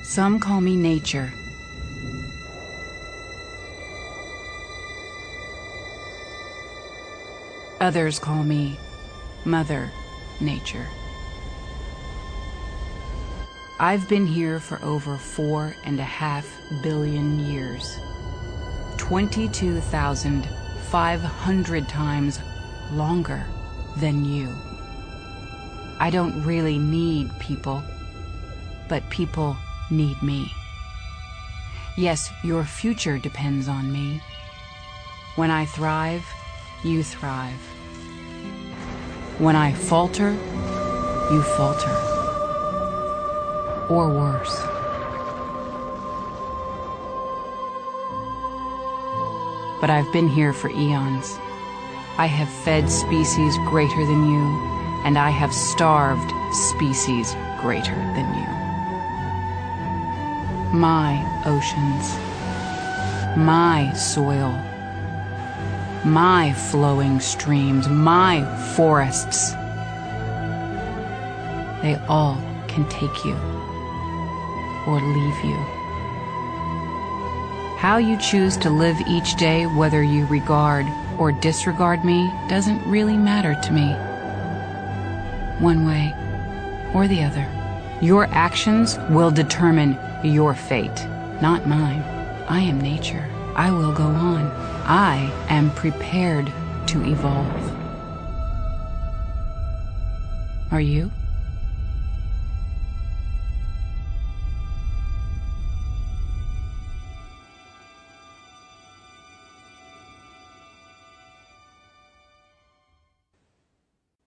Some call me nature. Others call me Mother Nature. I've been here for over 4.5 billion years. 22,500 times longer than you. I don't really need people, but people need me. Yes, your future depends on me. When I thrive, you thrive. When I falter, you falter. Or worse. But I've been here for eons. I have fed species greater than you, and I have starved species greater than you. My oceans, my soil, my flowing streams, my forests, they all can take you or leave you. How you choose to live each day, whether you regard or disregard me, doesn't really matter to me. One way or the other. Your actions will determine your fate, not mine. I am nature. I will go on. I am prepared to evolve. Are you?